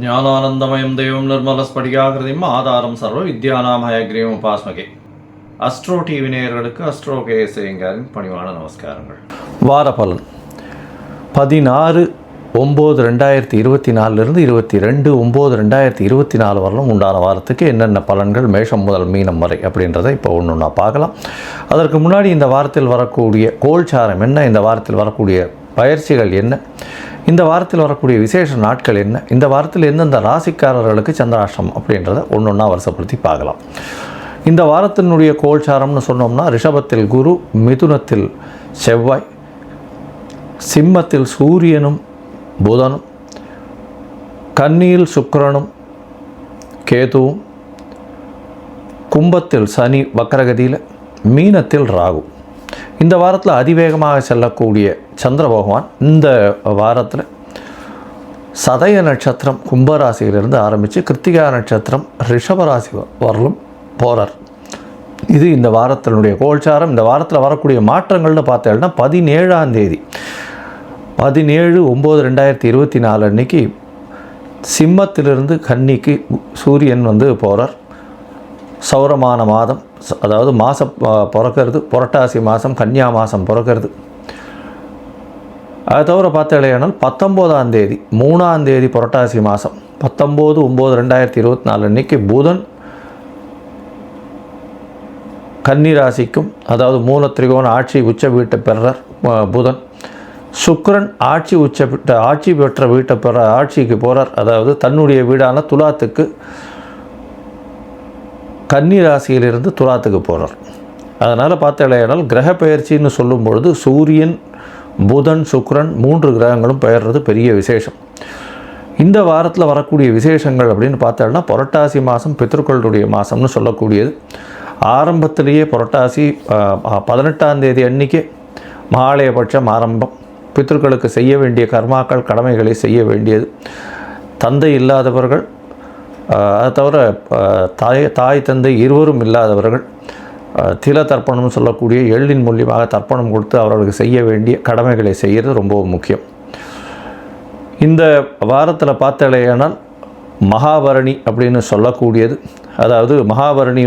ஞானானந்தமயம் தெய்வம் நிர்மலஸ்படிகாகிருதியும் ஆதாரம் சர்வ வித்யானாம் ஹயக்ரீவம் உபாஸ்மகே. அஸ்ட்ரோ டிவி நேயர்களுக்கு அஸ்ட்ரோ கேஎஸ்ஐயங்காரின் பணிவான நமஸ்காரங்கள். வாரபலன் 16/9/2024 22/9/2024 வரலும் உண்டான வாரத்துக்கு என்னென்ன பலன்கள் மேஷம் முதல் மீனம் வரை அப்படின்றத இப்போ ஒன்று பார்க்கலாம். அதற்கு முன்னாடி இந்த வாரத்தில் வரக்கூடிய கோல்சாரம் என்ன, இந்த வாரத்தில் வரக்கூடிய பயிற்சிகள் என்ன, இந்த வாரத்தில் வரக்கூடிய விசேஷ நாட்கள் என்ன, இந்த வாரத்தில் எந்தெந்த ராசிக்காரர்களுக்கு சந்திராஷ்டம் அப்படின்றத ஒன்றா வருஷப்படுத்தி பார்க்கலாம். இந்த வாரத்தினுடைய கோல்சாரம்னு சொன்னோம்னா ரிஷபத்தில் குரு, மிதுனத்தில் செவ்வாய், சிம்மத்தில் சூரியனும் புதனும், கன்னியில் சுக்கிரனும் கேதுவும், கும்பத்தில் சனி வக்கரகதியில், மீனத்தில் ராகு. இந்த வாரத்தில் அதிவேகமாக செல்லக்கூடிய சந்திர பகவான் இந்த வாரத்தில் சதய நட்சத்திரம் கும்பராசியிலிருந்து ஆரம்பித்து கிருத்திகா நட்சத்திரம் ரிஷபராசி வரலும் போகிறார். இது இந்த வாரத்தினுடைய கோல்சாரம். இந்த வாரத்தில் வரக்கூடிய மாற்றங்கள்னு பார்த்தேன்னா 17ஆம் தேதி 17/9/2024 அன்னைக்கு சிம்மத்திலிருந்து கன்னிக்கு சூரியன் போகிறார். சௌரமான மாதம், அதாவது மாதம் பிறக்கிறது புரட்டாசி மாதம், கன்னியா மாதம் பிறக்கிறது. அதை தவிர பார்த்தாலேயானால் 19ஆம் தேதி 3ஆம் தேதி புரட்டாசி மாதம் 19/9/2024 அன்னைக்கு புதன் கன்னி ராசிக்கும், அதாவது மூல திரிகோண ஆட்சி உச்ச வீட்டை பெறார் புதன். சுக்கிரன் ஆட்சி பெற்ற வீட்டை ஆட்சிக்கு போகிறார், அதாவது தன்னுடைய வீடான துலாத்துக்கு கன்னி ராசியிலிருந்து துலாத்துக்கு போகிறார். அதனால் பார்த்தாலேயானால் கிரக பெயர்ச்சின்னு சொல்லும் பொழுது சூரியன், புதன், சுக்கிரன் 3 கிரகங்களும் பெயர்றது பெரிய விசேஷம். இந்த வாரத்தில் வரக்கூடிய விசேஷங்கள் அப்படின்னு பார்த்தோம்னா புரட்டாசி மாதம் பித்ருக்களுடைய மாதம்னு சொல்லக்கூடியது. ஆரம்பத்திலேயே புரட்டாசி 18ஆம் தேதி அன்றைக்கே மகாலயபட்சம் ஆரம்பம். பித்ருக்களுக்கு செய்ய வேண்டிய கர்மாக்கள் கடமைகளை செய்ய வேண்டியது. தந்தை இல்லாதவர்கள், அதை தவிர தாய் தந்தை இருவரும் இல்லாதவர்கள் தில தர்ப்பணம் சொல்லக்கூடிய எள்ளின் மூலியமாக தர்ப்பணம் கொடுத்து அவர்களுக்கு செய்ய வேண்டிய கடமைகளை செய்கிறது ரொம்ப முக்கியம். இந்த வாரத்தில் பார்த்தாலேயானால் மகாபரணி அப்படின்னு சொல்லக்கூடியது, அதாவது மகாபரணி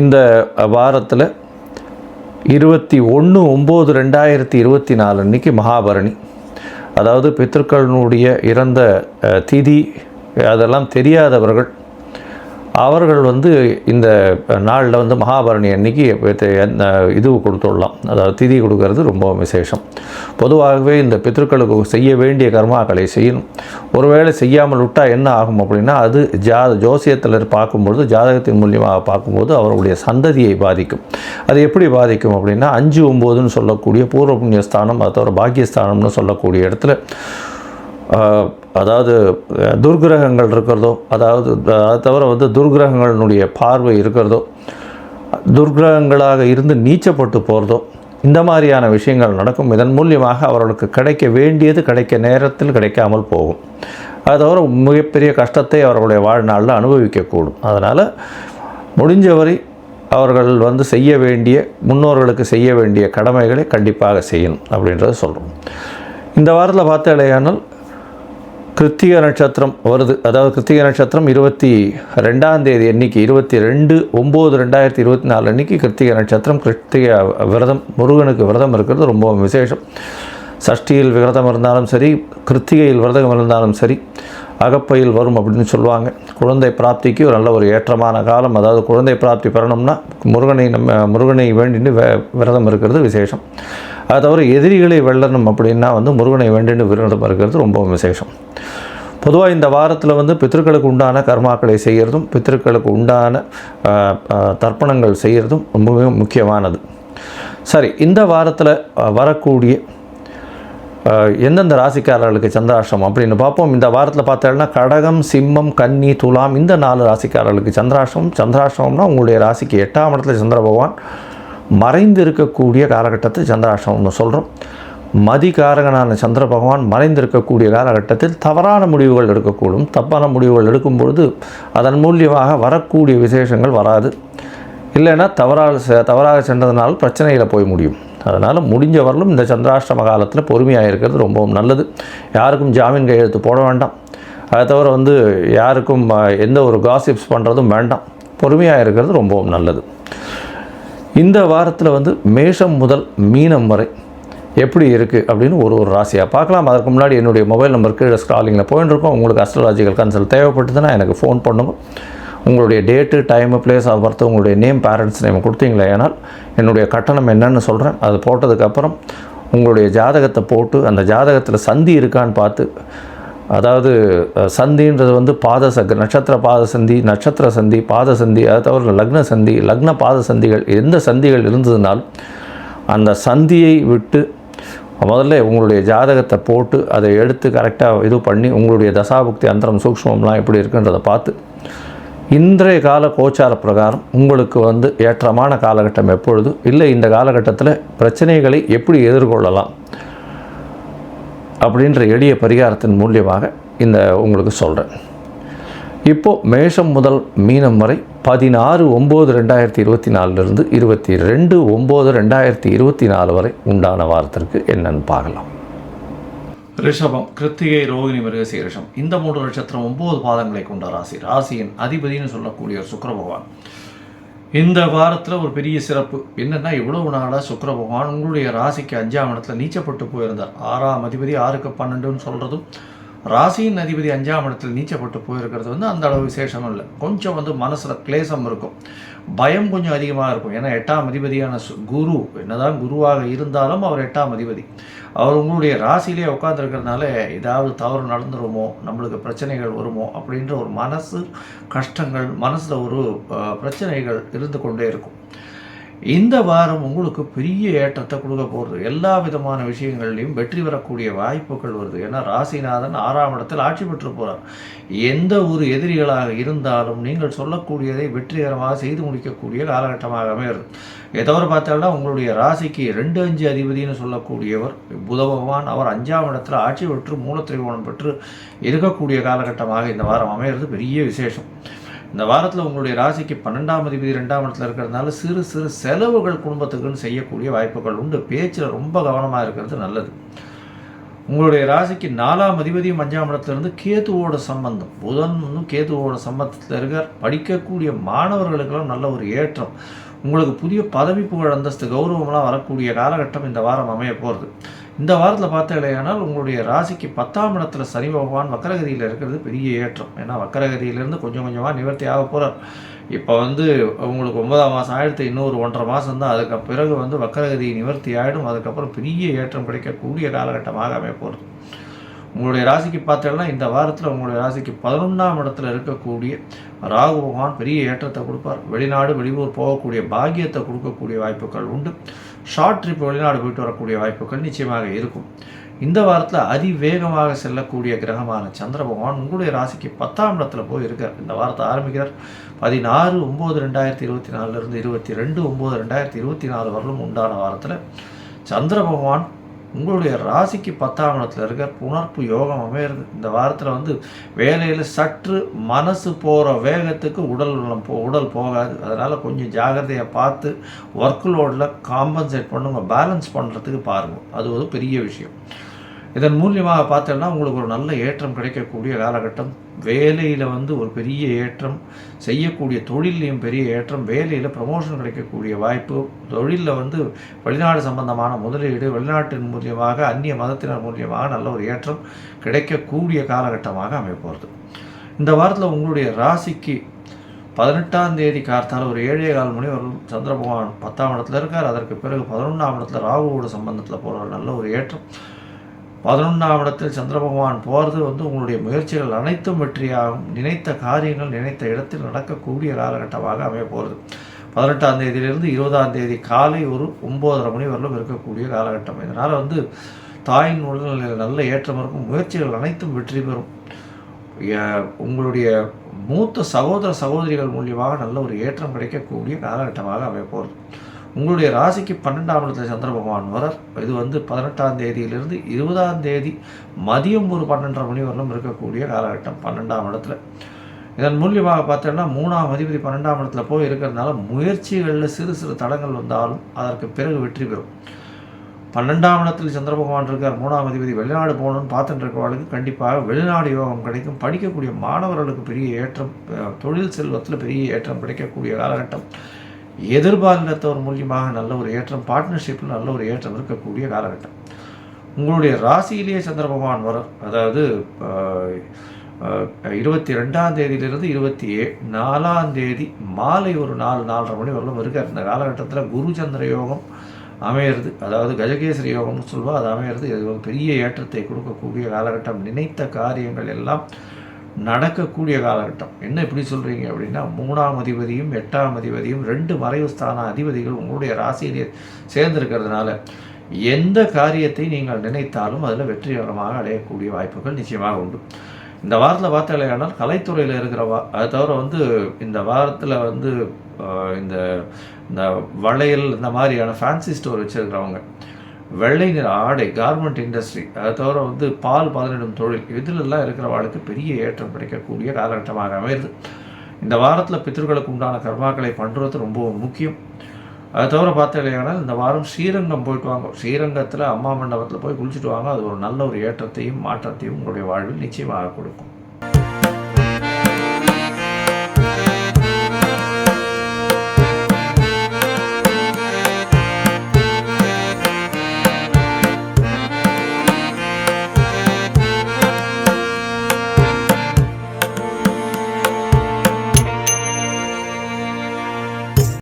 இந்த வாரத்தில் 21/9/2024 அன்றைக்கி மகாபரணி. அதாவது பித்ருக்களினுடைய இறந்த திதி அதெல்லாம் தெரியாதவர்கள் அவர்கள் இந்த நாளில் மகாபரணி அன்னைக்கு இது கொடுத்துடலாம், அதாவது திதி கொடுக்கறது ரொம்ப விசேஷம். பொதுவாகவே இந்த பித்ருக்களுக்கு செய்ய வேண்டிய கர்மாக்களை செய்யணும். ஒருவேளை செய்யாமல் விட்டால் என்ன ஆகும் அப்படின்னா அது ஜோசியத்தில் பார்க்கும்பொழுது, ஜாதகத்தின் மூலியமாக பார்க்கும்போது அவர்களுடைய சந்ததியை பாதிக்கும். அது எப்படி பாதிக்கும் அப்படின்னா 5/9ன்னு சொல்லக்கூடிய பூர்வ புண்ணியஸ்தானம், அது தவிர பாக்கியஸ்தானம்னு சொல்லக்கூடிய இடத்துல அதாவது துர்கிரகங்கள் இருக்கிறதோ, அதாவது அதை தவிர துர்கிரகங்களினுடைய பார்வை இருக்கிறதோ, துர்கிரகங்களாக இருந்து நீச்சப்பட்டு போகிறதோ, இந்த மாதிரியான விஷயங்கள் நடக்கும். இதன் மூலியமாக அவர்களுக்கு கிடைக்க வேண்டியது கிடைக்க நேரத்தில் கிடைக்காமல் போகும். அதை தவிர மிகப்பெரிய கஷ்டத்தை அவர்களுடைய வாழ்நாளில் அனுபவிக்கக்கூடும். அதனால் முடிஞ்சவரை அவர்கள் செய்ய வேண்டிய, முன்னோர்களுக்கு செய்ய வேண்டிய கடமைகளை கண்டிப்பாக செய்யணும் அப்படின்றத சொல்கிறோம். இந்த வாரத்தில் பார்த்தாலேயானால் கிருத்திகை நட்சத்திரம் வருது. அதாவது கிருத்திகை நட்சத்திரம் 22ஆம் தேதி அன்றைக்கி 22/9/2024 அன்றைக்கி கிருத்திகை நட்சத்திரம். கிருத்திகை விரதம், முருகனுக்கு விரதம் இருக்கிறது ரொம்ப விசேஷம். சஷ்டியில் விரதம் இருந்தாலும் சரி, கிருத்திகையில் விரதம் இருந்தாலும் சரி, அகப்பையில் வரும் அப்படின்னு சொல்லுவாங்க. குழந்தை பிராப்திக்கு ஒரு நல்ல ஒரு ஏற்றமான காலம். அதாவது குழந்தை பிராப்தி பெறணும்னா முருகனை வேண்டின்னு விரதம் இருக்கிறது விசேஷம். அது தவிர எதிரிகளை வெல்லணும் அப்படின்னா முருகனை வேண்டின்னு விரதம் இருக்கிறது ரொம்ப விசேஷம். பொதுவாக இந்த வாரத்தில் பித்ருக்களுக்கு உண்டான கர்மாக்களை செய்கிறதும் பித்ருக்களுக்கு உண்டான தர்ப்பணங்கள் செய்கிறதும் ரொம்பவே முக்கியமானது. சரி, இந்த வாரத்தில் வரக்கூடிய எந்தெந்த ராசிக்காரர்களுக்கு சந்திராஷ்டம் அப்படின்னு பார்ப்போம். இந்த வாரத்தில் பார்த்தோம்னா கடகம், சிம்மம், கன்னி, துலாம் இந்த 4 ராசிக்காரர்களுக்கு சந்திராஷ்டம். சந்திராஷ்டம்னா உங்களுடைய ராசிக்கு 8ஆம் இடத்துல சந்திர பகவான் மறைந்து இருக்கக்கூடிய காலகட்டத்தில் சந்திராஷ்டமம்னு சொல்கிறோம். மதிகாரகனான சந்திர பகவான் மறைந்திருக்கக்கூடிய காலகட்டத்தில் தவறான முடிவுகள் எடுக்கக்கூடும். தப்பான முடிவுகள் எடுக்கும் பொழுது அதன் மூலியமாக வரக்கூடிய விசேஷங்கள் வராது. இல்லைன்னா தவறாக சென்றதுனால பிரச்சனையில் போய் முடியும். அதனால் முடிஞ்ச வரலும் இந்த சந்திராஷ்டம காலத்தில் பொறுமையாக இருக்கிறது ரொம்பவும் நல்லது. யாருக்கும் ஜாமீன் கையெழுத்து போட வேண்டாம். அதை தவிர வந்து யாருக்கும் எந்த ஒரு காசிப்ஸ் பண்ணுறதும் வேண்டாம். பொறுமையாக இருக்கிறது ரொம்பவும் நல்லது. இந்த வாரத்தில் வந்து மேஷம் முதல் மீனம் வரை எப்படி இருக்குது அப்படின்னு ஒரு ராசியாக பார்க்கலாம். அதற்கு முன்னாடி என்னுடைய மொபைல் நம்பர் கீழே ஸ்க்ராலிங்கில் போயின்னு இருக்கோம். உங்களுக்கு அஸ்ட்ராலஜிக்கல் கன்சல்ட் தேவைப்பட்டதுன்னா எனக்கு ஃபோன் பண்ணுங்க. உங்களுடைய date, time, place of birth, உங்களுடைய நேம், பேரண்ட்ஸ் நேம் கொடுத்தீங்களே ஏனால் என்னுடைய கட்டணம் என்னன்னு சொல்கிறேன். அது போட்டதுக்கப்புறம் உங்களுடைய ஜாதகத்தை போட்டு அந்த ஜாதகத்தில் சந்தி இருக்கான்னு பார்த்து, அதாவது சந்தின்றது வந்து நட்சத்திர பாத சந்தி, நட்சத்திர சந்தி, பாத சந்தி, அதை தவிர லக்ன சந்தி, லக்ன பாத சந்திகள், எந்த சந்திகள் இருந்ததுனாலும் அந்த சந்தியை விட்டு முதல்ல உங்களுடைய ஜாதகத்தை போட்டு அதை எடுத்து கரெக்டாக இது பண்ணி உங்களுடைய தசாபுக்தி அந்தரம் சூக்ஷ்மம்லாம் எப்படி இருக்குன்றதை பார்த்து இன்றைய கால கோச்சார பிரகாரம் உங்களுக்கு வந்து ஏற்றமான காலகட்டம் எப்பொழுது, இல்லை இந்த காலகட்டத்தில் பிரச்சனைகளை எப்படி எதிர்கொள்ளலாம் அப்படின்ற எளிய பரிகாரத்தின் மூலியமாக இந்த உங்களுக்கு சொல்கிறேன். இப்போது மேஷம் முதல் மீனம் வரை 16/9/2024 22/9/2024 வரை உண்டான வாரத்திற்கு என்னன்னு பார்க்கலாம். ரிஷபம், கிருத்திகை, ரோகிணி, மிருகசீரிஷம் இந்த 3 நட்சத்திரம் 9 பாதங்களை கொண்ட ராசி. ராசியின் அதிபதினு சொல்லக்கூடிய சுக்கிர பகவான். இந்த வாரத்தில் ஒரு பெரிய சிறப்பு என்னென்னா, இவ்வளவு நாளாக சுக்கிர பகவான் உங்களுடைய ராசிக்கு 5ஆம் இடத்துல நீச்சப்பட்டு போயிருந்தார். 6ஆம் அதிபதி 6க்கு 12ன்னு சொல்கிறதும், ராசியின் அதிபதி 5ஆம் இடத்தில் நீச்சப்பட்டு போயிருக்கிறது வந்து அந்த அளவு விசேஷமும் இல்லை. கொஞ்சம் வந்து மனசில் கிளேசம் இருக்கும், பயம் கொஞ்சம் அதிகமாக இருக்கும். ஏன்னா 8ஆம் அதிபதியான குரு, என்னதான் குருவாக இருந்தாலும் அவர் 8ஆம் அதிபதி. அவர் உங்களுடைய ராசியிலே உட்காந்துருக்கிறதுனால ஏதாவது தவறு நடந்துருமோ, நம்மளுக்கு பிரச்சனைகள் வருமோ அப்படின்ற ஒரு மனசு கஷ்டங்கள், மனசில் ஒரு பிரச்சனைகள் இருந்து கொண்டே இருக்கும். இந்த வாரம் உங்களுக்கு பெரிய ஏற்றத்தை கொடுக்க போகிறது. எல்லா விதமான விஷயங்கள்லையும் வெற்றி பெறக்கூடிய வாய்ப்புகள் வருது. ஏன்னா ராசிநாதன் 6ஆம் இடத்தில் ஆட்சி பெற்று போகிறார். எந்த ஒரு எதிரிகளாக இருந்தாலும் நீங்கள் சொல்லக்கூடியதை வெற்றிகரமாக செய்து முடிக்கக்கூடிய காலகட்டமாக அமைகிறது. ஏதோ பார்த்தாலும் உங்களுடைய ராசிக்கு 2-5 அதிபதினு சொல்லக்கூடியவர் புத பகவான், அவர் 5ஆம் இடத்தில் ஆட்சி பெற்று மூலத்திரிகோணம் பெற்று இருக்கக்கூடிய காலகட்டமாக இந்த வாரம் அமைகிறது. பெரிய விசேஷம். இந்த வாரத்தில் உங்களுடைய ராசிக்கு 12ஆம் அதிபதி 2ஆம் இடத்துல இருக்கிறதுனால சிறு சிறு செலவுகள் குடும்பத்துக்குன்னு செய்யக்கூடிய வாய்ப்புகள் உண்டு. பேச்சில் ரொம்ப கவனமாக இருக்கிறது நல்லது. உங்களுடைய ராசிக்கு 4ஆம் அதிபதியும் 5ஆம் இடத்துலேருந்து கேதுவோட சம்பந்தம், புதனும் கேதுவோட சம்பந்தத்தில் இருக்கிற படிக்கக்கூடிய மாணவர்களுக்கெல்லாம் நல்ல ஒரு ஏற்றம், உங்களுக்கு புதிய பதவி புகழ் அந்தஸ்து கௌரவம்லாம் வரக்கூடிய காலகட்டம் இந்த வாரம் அமைய போகிறது. இந்த வாரத்தில் பார்த்தீங்களேனால் உங்களுடைய ராசிக்கு 10ஆம் இடத்துல சனி பகவான் வக்கரகதியில் இருக்கிறது பெரிய ஏற்றம். ஏன்னா வக்கரகதியிலேருந்து கொஞ்சம் கொஞ்சமாக நிவர்த்தி ஆக போகிறார். இப்போ வந்து உங்களுக்கு 9ஆம் மாதம் ஆயிடுத்து, இன்னொரு 1.5 மாதம் தான். அதுக்கு பிறகு வந்து வக்கரகதி நிவர்த்தி ஆகிடும். அதுக்கப்புறம் பெரிய ஏற்றம் கிடைக்கக்கூடிய காலகட்டமாக அமைய போகிறது. உங்களுடைய ராசிக்கு பார்த்தீங்கன்னா இந்த வாரத்தில் உங்களுடைய ராசிக்கு 11ஆம் இடத்துல இருக்கக்கூடிய ராகு பகவான் பெரிய ஏற்றத்தை கொடுப்பார். வெளிநாடு வெளியூர் போகக்கூடிய பாக்கியத்தை கொடுக்கக்கூடிய வாய்ப்புகள் உண்டு. ஷார்ட் ட்ரிப் வெளிநாடு போயிட்டு வரக்கூடிய வாய்ப்புகள் நிச்சயமாக இருக்கும். இந்த வாரத்தில் அதிவேகமாக செல்லக்கூடிய கிரகமான சந்திர பகவான் உங்களுடைய ராசிக்கு 10ஆம் இடத்துல போய் இருக்கார். இந்த வாரத்தை ஆரம்பிக்கிறார். 16/9/2024 22/9/2024 வரலும் உண்டான வாரத்தில் சந்திர பகவான் உங்களுடைய ராசிக்கு 10ஆம் இடத்துல இருக்க புணர்ப்பு யோகம் அமையிறது. இந்த வாரத்தில் வந்து வேலையில் சற்று மனசு போகிற வேகத்துக்கு உடல் போகாது. அதனால் கொஞ்சம் ஜாகிரதையாக பார்த்து ஒர்க் லோடில் காம்பன்சேட் பண்ணுங்க, பேலன்ஸ் பண்ணுறதுக்கு பாருங்கள். அது ஒரு பெரிய விஷயம். இதன் மூலியமாக பார்த்தோன்னா உங்களுக்கு ஒரு நல்ல ஏற்றம் கிடைக்கக்கூடிய காலகட்டம். வேலையில் வந்து ஒரு பெரிய ஏற்றம், செய்யக்கூடிய தொழிலையும் பெரிய ஏற்றம், வேலையில் ப்ரமோஷன் கிடைக்கக்கூடிய வாய்ப்பு, தொழிலில் வந்து வெளிநாடு சம்பந்தமான முதலீடு, வெளிநாட்டின் மூலியமாக அந்நிய மதத்தினர் மூலியமாக நல்ல ஒரு ஏற்றம் கிடைக்கக்கூடிய காலகட்டமாக அமைப்போகிறது. இந்த வாரத்தில் உங்களுடைய ராசிக்கு 18ஆம் தேதி கார்த்தால ஒரு 7:15 மணி வரும் சந்திர பகவான் 10ஆம் இடத்துல இருக்கார். அதற்கு பிறகு 11ஆம் இடத்துல ராகுவோட சம்பந்தத்தில் போகிற நல்ல ஒரு ஏற்றம். 11ஆம் இடத்தில் சந்திர பகவான் போகிறது வந்து உங்களுடைய முயற்சிகள் அனைத்தும் வெற்றியாகும். நினைத்த காரியங்கள் நினைத்த இடத்தில் நடக்கக்கூடிய காலகட்டமாக அமைய போகிறது. 18ஆம் தேதியிலிருந்து 20ஆம் தேதி காலை ஒரு 9:30 மணி வரலும் இருக்கக்கூடிய காலகட்டம். இதனால் வந்து தாயின் உடல்நிலையில் நல்ல ஏற்றம் இருக்கும். முயற்சிகள் அனைத்தும் வெற்றி பெறும். உங்களுடைய மூத்த சகோதர சகோதரிகள் மூலியமாக நல்ல ஒரு ஏற்றம் கிடைக்கக்கூடிய காலகட்டமாக அமைய போகிறது. உங்களுடைய ராசிக்கு 12ஆம் இடத்துல சந்திர பகவான் வரார். இது வந்து 18ஆம் தேதியிலிருந்து 20ஆம் தேதி மதியம் ஒரு 12:30 மணி வரலும் இருக்கக்கூடிய காலகட்டம் 12ஆம் இடத்துல. இதன் மூலியமாக பார்த்தோன்னா 3ஆம் அதிபதி 12ஆம் இடத்துல போய் இருக்கிறதுனால முயற்சிகளில் சிறு சிறு தடங்கள் வந்தாலும் அதற்கு பிறகு வெற்றி பெறும். 12ஆம் இடத்தில் சந்திர பகவான் இருக்கார். 3ஆம் அதிபதி. வெளிநாடு போகணும்னு பார்த்துட்டு இருக்கிறவர்களுக்கு கண்டிப்பாக வெளிநாடு யோகம் கிடைக்கும். படிக்கக்கூடிய மாணவர்களுக்கு பெரிய ஏற்றம், தொழில் செல்வத்தில் பெரிய ஏற்றம் கிடைக்கக்கூடிய காலகட்டம். எதிர்பாலினத்தவர் மூலியமாக நல்ல ஒரு ஏற்றம், பார்ட்னர்ஷிப்பில் நல்ல ஒரு ஏற்றம் இருக்கக்கூடிய காலகட்டம். உங்களுடைய ராசியிலேயே சந்திர பகவான் வரும். அதாவது 22ஆம் தேதியிலிருந்து 24ஆம் தேதி மாலை ஒரு 4-4:30 மணி வரலும் இருக்கார். இந்த காலகட்டத்தில் குரு சந்திர யோகம் அமையிறது, அதாவது கஜகேசரி யோகம்னு சொல்லுவோம், அது அமையிறது. இது ஒரு பெரிய ஏற்றத்தை கொடுக்கக்கூடிய காலகட்டம். நினைத்த காரியங்கள் எல்லாம் நடக்கக்கூடிய காலகட்டம். என்ன இப்படி சொல்கிறீங்க அப்படின்னா, 3ஆம் அதிபதியும் 8ஆம் அதிபதியும் 2 மறைவு ஸ்தான அதிபதிகள் உங்களுடைய ராசியிலே சேர்ந்திருக்கிறதுனால எந்த காரியத்தை நீங்கள் நினைத்தாலும் அதில் வெற்றிகரமாக அடையக்கூடிய வாய்ப்புகள் நிச்சயமாக உண்டு. இந்த வாரத்தில் பார்த்தாலேயானால் கலைத்துறையில் இருக்கிறவா, அதை தவிர இந்த வாரத்தில் இந்த இந்த வளையல் இந்த மாதிரியான ஃபேன்சி ஸ்டோர் வச்சுருக்கிறவங்க, வெள்ளை நிற ஆடை, கார்மெண்ட் இண்டஸ்ட்ரி, அதை தவிர பால் பதனிடும் தொழில், இதிலெல்லாம் இருக்கிறவாளுக்கு பெரிய ஏற்றம் கிடைக்கக்கூடிய காலகட்டமாக அமையுது. இந்த வாரத்தில் பித்தர்களுக்கு உண்டான கர்மாக்களை பண்ணுறது ரொம்ப முக்கியம். அதை தவிர பார்த்தாலேயானால் இந்த வாரம் ஸ்ரீரங்கம் போயிட்டு வாங்க. ஸ்ரீரங்கத்தில் அம்மா மண்டபத்தில் போய் குளிச்சுட்டு வாங்க. அது ஒரு நல்ல ஒரு ஏற்றத்தையும் மாற்றத்தையும் உங்களுடைய வாழ்வில் நிச்சயமாக கொடுக்கும்.